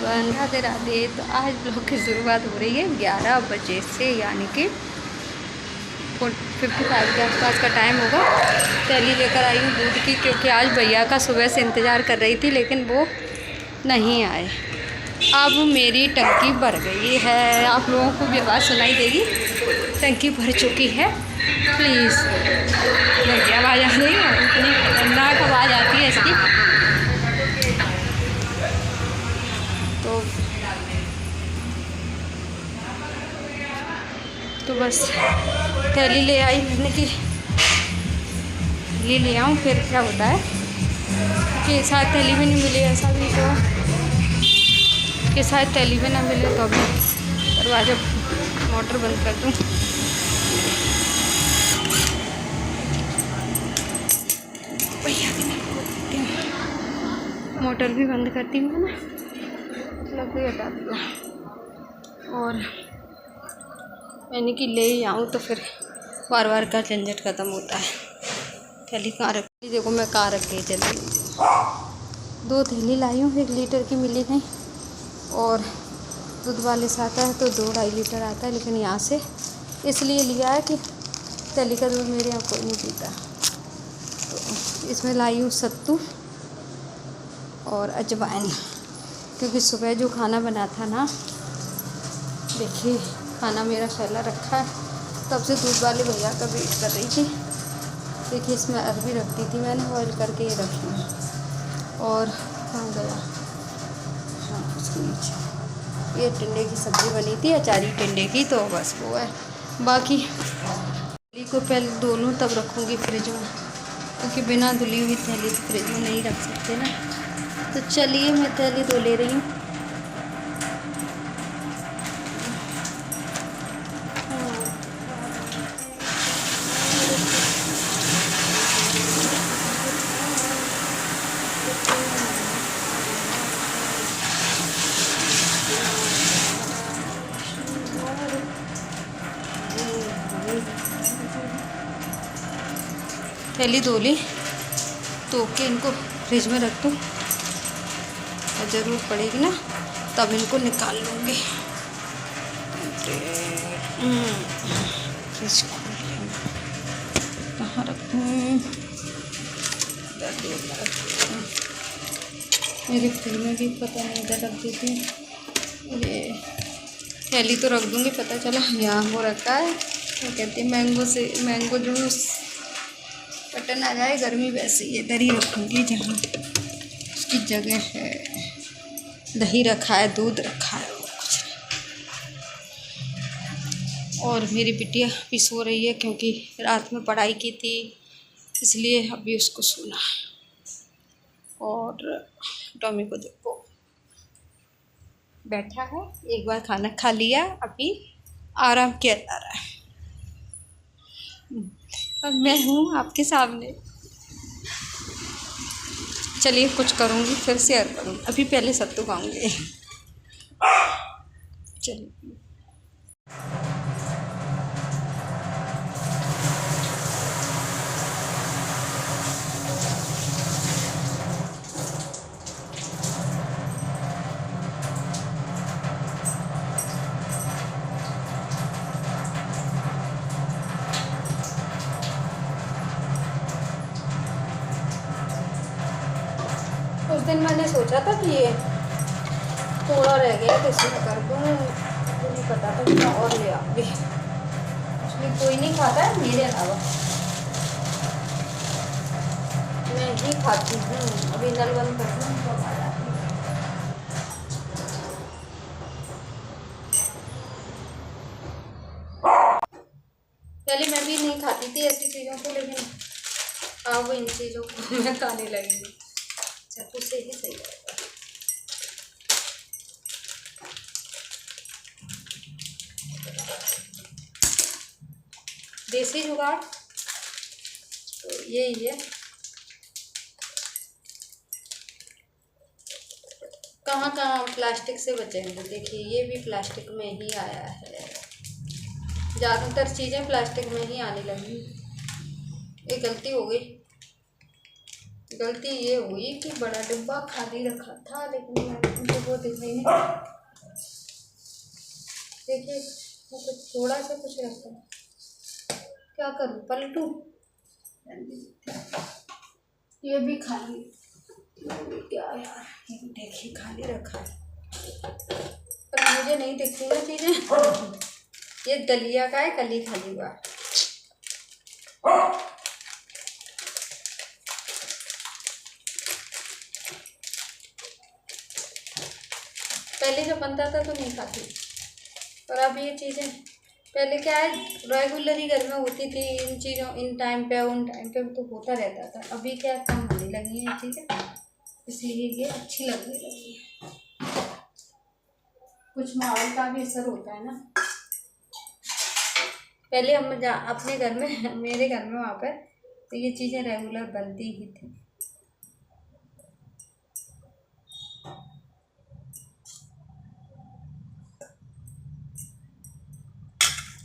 Everyone, Radhe Radhe. तो आज blog की शुरुआत हो रही है 11 बजे से, यानी कि 55 के आसपास का टाइम होगा। थैली लेकर आई हूँ दूध की, क्योंकि आज भैया का सुबह से इंतज़ार कर रही थी लेकिन वो नहीं आए। अब मेरी टंकी भर गई है, आप लोगों को भी आवाज़ सुनाई देगी। टंकी भर चुकी है। प्लीज़ भैया आवाज़ आ रही है, इतनी खतरनाक आवाज़ आती है इसकी। तो बस थैली ले आई मैंने कि थैली ले आऊँ, फिर क्या होता है कि शायद थैली भी नहीं मिली, ऐसा भी तो कि शायद थैली भी ना मिले। तो अभी दरवाज़ा मोटर बंद कर दूँ। भैया मोटर भी बंद करती हूँ ना, मतलब भी हटा दिया। और मैंने कि ले ही आऊँ तो फिर बार बार का झंझट ख़त्म होता है। थैली कहाँ रखी, देखो मैं कहाँ रख के चली। 2 थैली लाई हूँ, 1 लीटर की मिली नहीं, और दूध वाले से आता है तो 2-2.5 लीटर आता है, लेकिन यहाँ से इसलिए लिया है कि थैली का दूध मेरे यहाँ कोई नहीं पीता। तो इसमें लाई हूँ सत्तू और अजवाइन, क्योंकि सुबह जो खाना बना था ना, देखिए खाना मेरा फैला रखा है, तब से दूध वाले भैया का वेट कर रही थी। देखिए इसमें अरबी रख दी थी मैंने, बॉयल करके ये रखी है। और कहाँ गया, हाँ उसके नीचे ये टिंडे की सब्ज़ी बनी थी, अचारी टिंडे की, तो बस वो है। बाकी थैली को पहले धो लूँ तब रखूँगी फ्रिज में, क्योंकि बिना धुली हुई थैली तो फ्रिज में नहीं रख सकते ना। तो चलिए मैं थैली धो ले रही हूँ। थैली धो ली, धो के इनको फ्रिज में रख दूँ, और ज़रूरत पड़ेगी ना तब इनको निकाल लूँगी। फ्रिज कहाँ रखूँ, मेरे फ्रिज में भी पता नहीं, इधर रख देती हूँ। ये थैली तो रख दूँगी, पता चला यहाँ वो रखा है, वो कहती है मैंगो जूस, बटन आ जाए गर्मी वैसे ही इधर ही रखूँगी जहाँ उसकी जगह है। दही रखा है, दूध रखा है, और कुछ नहीं। और मेरी बिटिया भी सो रही है, क्योंकि रात में पढ़ाई की थी, इसलिए अभी उसको सोना है। और टॉमी को देखो बैठा है, एक बार खाना खा लिया, अभी आराम किया जा रहा है। अब मैं हूँ आपके सामने, चलिए कुछ करूँगी फिर शेयर करूँगी। अभी पहले सत्तू खाऊँगी। चलिए उस दिन मैंने सोचा था कि ये थोड़ा रह गया तो इसमें कर दूँ, तो नहीं पता था कि और ले आऊँगी। इसलिए कोई नहीं खाता है मेरे अलावा, मैं ही खाती हूँ। अभी नल बंद कर दूँ तो आ जाती हूँ। पहले मैं भी नहीं खाती थी ऐसी चीज़ों को, लेकिन अब इन चीज़ों को मैं खाने लगी हूँ। चाकू से ही सही रहेगा। देसी जुगाड़ तो यही है। कहाँ कहाँ प्लास्टिक से बचेंगे, देखिए ये भी प्लास्टिक में ही आया है। ज़्यादातर चीज़ें प्लास्टिक में ही आने लगी। ये गलती हो गई। गलती ये हुई कि बड़ा डिब्बा खाली रखा था, लेकिन मैं वो दिखाई नहीं। देखिए वो कुछ थोड़ा सा कुछ रखता है, क्या करूँ, पलटूँ? ये भी खाली, ये भी क्या यार, ये भी देखिए खाली रखा है, पर मुझे नहीं दिखती ना चीज़ें। ये दलिया का है, कल ही खाली हुआ। पहले जब बनता था तो नहीं खाती, और अब ये चीज़ें, पहले क्या है रेगुलर ही घर में होती थी, इन चीज़ों इन टाइम पे उन टाइम पे तो होता रहता था। अभी क्या कम होने लगी है चीज़ें, इसीलिए ये अच्छी लगने लगी है। कुछ माहौल का भी असर होता है ना। पहले हम अपने घर में मेरे घर में वहाँ पर तो ये चीज़ें रेगुलर बनती ही थी।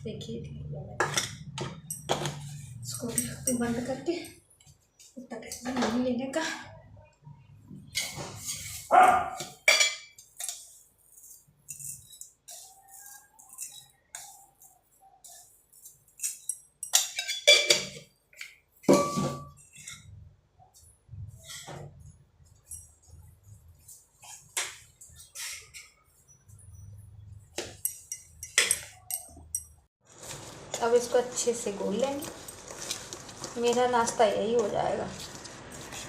देखिए इसको भी रखते बंद करके, इतना टेंशन नहीं लेने का। अब इसको अच्छे से घोल लेंगे, मेरा नाश्ता यही हो जाएगा,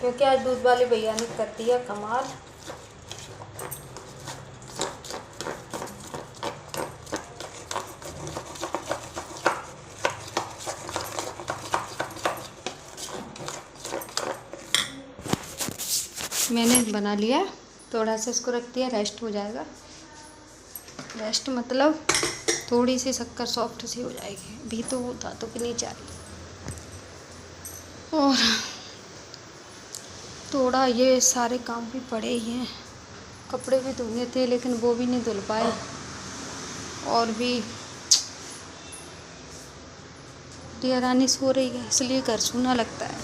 क्योंकि आज दूध वाले भैया ने कर दिया कमाल। मैंने बना लिया, थोड़ा सा इसको रख दिया, रेस्ट हो जाएगा। रेस्ट मतलब थोड़ी सी शक्कर सॉफ्ट सी हो जाएगी, अभी तो वो दांतों के नीचे आ रही। और थोड़ा ये सारे काम भी पड़े ही हैं, कपड़े भी धोने थे लेकिन वो भी नहीं धुल पाए, और भी रानी सो रही है इसलिए घर सूना लगता है।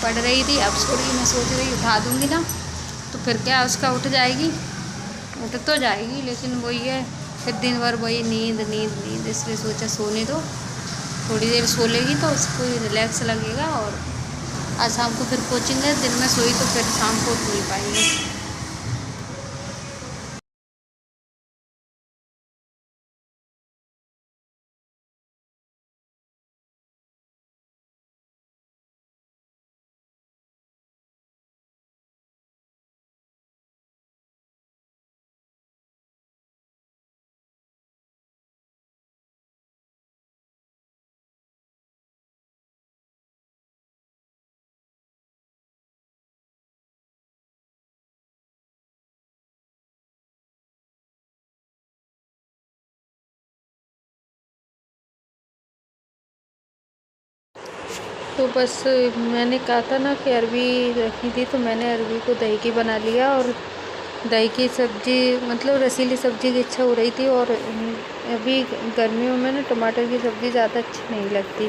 पढ़ रही थी, अब सो रही, मैं सोच रही उठा दूंगी ना तो फिर क्या उसका उठ जाएगी, उठ तो जाएगी लेकिन वही है फिर दिन भर वही नींद नींद नींद, इसलिए सोचा सोने दो, थोड़ी देर सो लेगी तो उसको रिलैक्स लगेगा। और आज शाम को फिर कोचिंग है, दिन में सोई तो फिर शाम को उठ नहीं पाएंगे। तो बस मैंने कहा था ना कि अरबी रखी थी, तो मैंने अरबी को दही की बना लिया, और दही की सब्ज़ी मतलब रसीली सब्ज़ी की इच्छा हो रही थी। और अभी गर्मियों में ना टमाटर की सब्ज़ी ज़्यादा अच्छी नहीं लगती,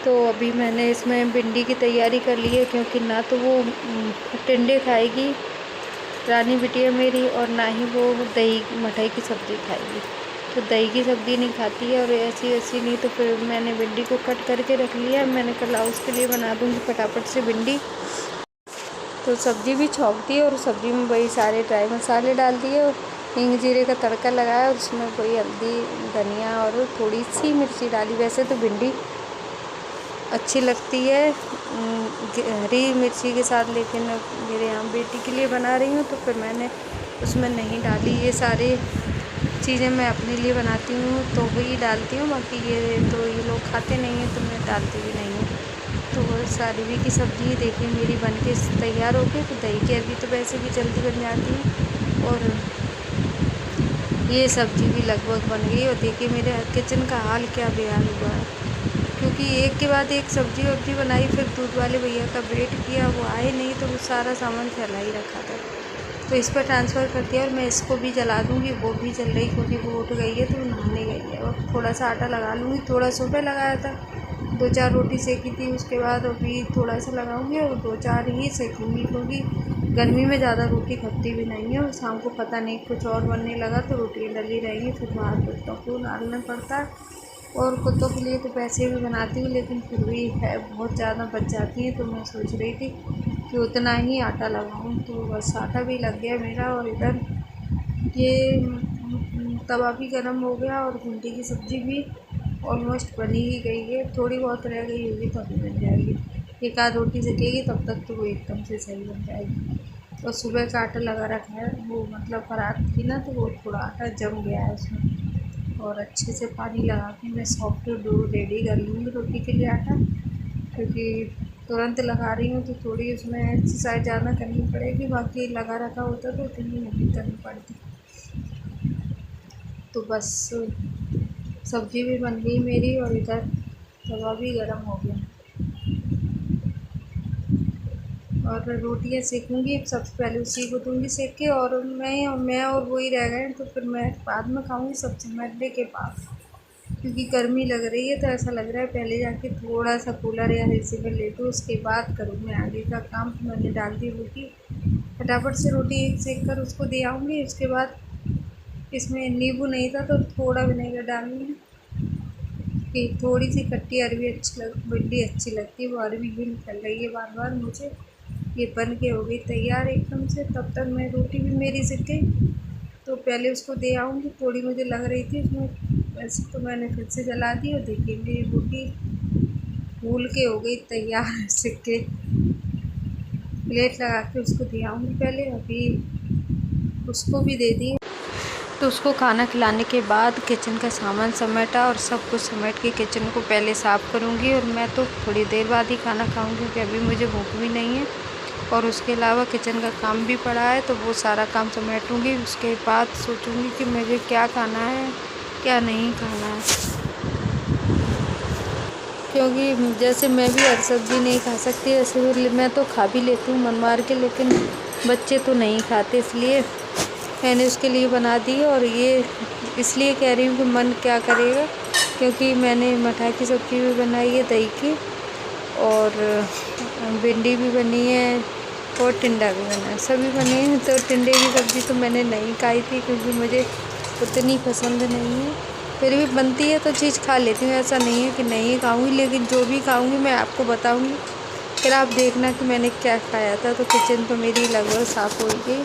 तो अभी मैंने इसमें भिंडी की तैयारी कर ली है, क्योंकि ना तो वो टिंडे खाएगी रानी बिटिया मेरी, और ना ही वो दही मठाई की सब्ज़ी खाएगी। तो दही की सब्ज़ी नहीं खाती है, और ऐसी ऐसी नहीं, तो फिर मैंने भिंडी को कट करके रख लिया। मैंने कल उसके लिए बना दूँगी फटाफट से भिंडी। तो सब्ज़ी भी छौंक दी, और सब्ज़ी में वही सारे ड्राई मसाले डाल दिए, और हींग जीरे का तड़का लगाया, और उसमें वही हल्दी धनिया और थोड़ी सी मिर्ची डाली। वैसे तो भिंडी अच्छी लगती है हरी मिर्ची के साथ, लेकिन मेरे यहाँ बेटी के लिए बना रही हूँ तो फिर मैंने उसमें नहीं डाली। ये सारे चीज़ें मैं अपने लिए बनाती हूँ तो वही डालती हूँ, बाकी ये लोग खाते नहीं हैं तो मैं डालती भी नहीं हूँ। तो अरबी की सब्ज़ी देखिए मेरी बन के तैयार हो गई। तो दही की अरबी तो वैसे भी जल्दी बन जाती है, और ये सब्ज़ी भी लगभग बन गई। और देखिए मेरे किचन का हाल क्या बेहाल हुआ है, क्योंकि एक के बाद एक सब्ज़ी वब्ज़ी बनाई, फिर दूध वाले भैया का वेट किया, वो आए नहीं, तो वो सारा सामान फैला ही रखा था, तो इस पर ट्रांसफ़र कर दिया। और मैं इसको भी जला दूँगी, वो भी जल रही क्योंकि वो उठ गई है तो नहाने गई है। और थोड़ा सा आटा लगा लूँगी, थोड़ा सुबह लगाया था, 2-4 रोटी सेकी थी, उसके बाद अभी थोड़ा सा लगाऊँगी और 2-4 ही सेकूँगी, क्योंकि गर्मी में ज़्यादा रोटी खपती भी नहीं है, और शाम को पता नहीं कुछ और बनने लगा तो रोटी डली रहेंगी, फिर बाहर कुत्तों को डालना पड़ता है। और कुत्तों के लिए तो पैसे भी बनाती हूँ, लेकिन फिर भी है बहुत ज़्यादा बच जाती हैं। तो मैं सोच रही थी कि उतना ही आटा लगाऊँ, तो बस आटा भी लग गया मेरा। और इधर ये तवा भी गर्म हो गया, और भिंडी की सब्ज़ी भी ऑलमोस्ट बनी ही गई है। थोड़ी बहुत रह गई होगी तो अभी बन जाएगी, एक आध रोटी सेकेगी तब तक तो वो एकदम से सही बन जाएगी। और सुबह का आटा लगा रखा है, वो मतलब परात थी ना, तो वो थोड़ा आटा जम गया है उसमें। और अच्छे से पानी लगा के मैं सॉफ्ट डो रेडी कर लूँगी रोटी के लिए आटा, क्योंकि तुरंत लगा रही हूँ तो थोड़ी उसमें एक्सरसाइज ज़्यादा करनी पड़ेगी। बाकी लगा रखा होता तो इतनी नहीं करनी पड़ती। तो बस सब्ज़ी भी बन गई मेरी, और इधर तवा भी गर्म हो गया, और रोटियाँ सेकूँगी। सबसे पहले उसी को दूँगी सेक के, और मैं और वही रह गए तो फिर मैं बाद में खाऊँगी सब्ज़ी मरने के बाद, क्योंकि गर्मी लग रही है। तो ऐसा लग रहा है पहले जाके थोड़ा सा कूलर या एसी में लेटूँ, उसके बाद करूँ मैं आगे का काम। तो मैंने डाल दी रोटी, फटाफट से रोटी एक सेक कर उसको दे आऊँगी। उसके बाद इसमें नींबू नहीं था तो थोड़ा विनेगर डालूँगी, कि थोड़ी सी खट्टी अरवी भिंडी अच्छी लगती है। वो अरवी भी निकल रही है बार बार मुझे। ये बन के हो गई तैयार एकदम से। तब तक मैं रोटी भी मेरी सिक गई, तो पहले उसको दे आऊँगी। थोड़ी मुझे लग रही थी उसमें, वैसे तो मैंने फिर से जला दी। और देखिए मेरी रोटी फूल के हो गई तैयार सिक के। प्लेट लगा के उसको दे आऊँगी पहले, अभी उसको भी दे दी। तो उसको खाना खिलाने के बाद किचन का सामान समेटा, और सब कुछ समेट के किचन को पहले साफ़ करूँगी। और मैं तो थोड़ी देर बाद ही खाना खाऊँगी, क्योंकि अभी मुझे भूख भी नहीं है। और उसके अलावा किचन का काम भी पड़ा है, तो वो सारा काम समेटूँगी। उसके बाद सोचूँगी कि मुझे क्या खाना है क्या नहीं खाना है, क्योंकि जैसे मैं भी हर सब्ज़ी नहीं खा सकती, वैसे मैं तो खा भी लेती हूँ मन मार के, लेकिन बच्चे तो नहीं खाते, इसलिए मैंने उसके लिए बना दी। और ये इसलिए कह रही हूँ कि मन क्या करेगा, क्योंकि मैंने मठाई की सब्ज़ी भी बनाई है दही की, और भिंडी भी बनी है, और टिंडा भी बना है, सभी बने हैं। तो टिंडे की सब्ज़ी तो मैंने नहीं खाई थी, क्योंकि मुझे उतनी पसंद नहीं है। फिर भी बनती है तो चीज़ खा लेती हूँ, ऐसा नहीं है कि नहीं खाऊँगी। लेकिन जो भी खाऊँगी मैं आपको बताऊँगी, फिर आप देखना कि मैंने क्या खाया था। तो किचन तो मेरी लगभग साफ़ हो गई।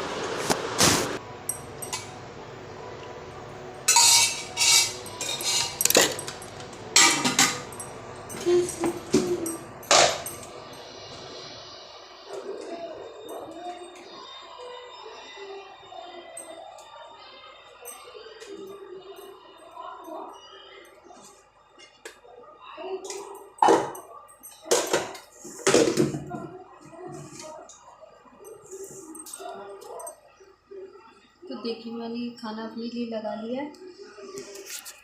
तो देखिए मैंने खाना अपने लिए लगा लिया है,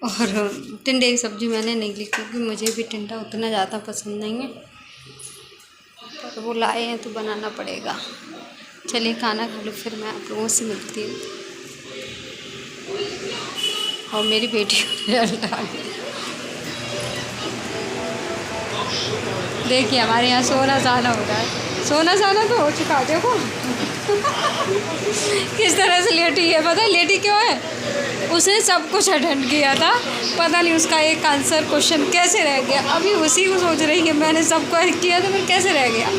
और टिंडे की सब्ज़ी मैंने नहीं ली, क्योंकि मुझे भी टिंडा उतना ज़्यादा पसंद नहीं है। पर वो लाए हैं तो बनाना पड़ेगा। चलिए खाना खा लो, फिर मैं आप लोगों से मिलती हूँ। और मेरी बेटी को रिजल्ट आ गया। देखिए हमारे यहाँ सोना साना हो रहा है, सोना साना तो हो चुका, देखो किस तरह से लेटी है। पता है लेटी क्यों है? उसने सब कुछ अटेंड किया था, पता नहीं उसका एक आंसर क्वेश्चन कैसे रह गया। अभी उसी को सोच रही है, मैंने सब कुछ किया था फिर कैसे रह गया।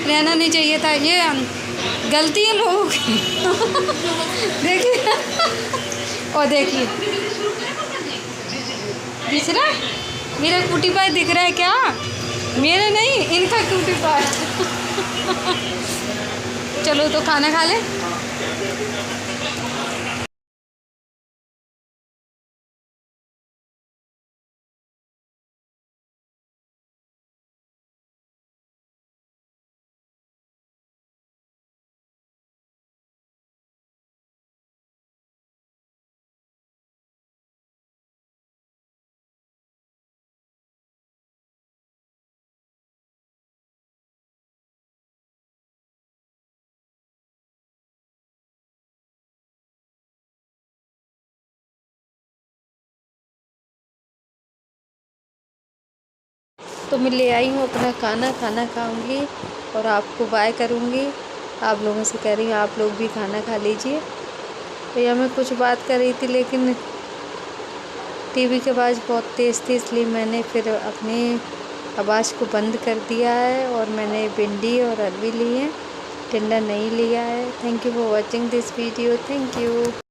रहना नहीं चाहिए था, ये गलती है लोगों की। देखिए और देखिए दिख रहा है मेरा कुटी पाई, दिख रहा है क्या? मेरा नहीं, इनका क्यूटी पाई। चलो तो खाना खा ले। तो मैं ले आई हूँ अपना खाना, खाना खाऊंगी और आपको बाय करूँगी। आप लोगों से कह रही हूँ आप लोग भी खाना खा लीजिए। भैया मैं कुछ बात कर रही थी लेकिन टीवी की आवाज़ बहुत तेज़ थी, इसलिए मैंने फिर अपनी आवाज़ को बंद कर दिया है। और मैंने भिंडी और अरवी ली है, टिंडा नहीं लिया है। Thank you for watching this video. Thank you.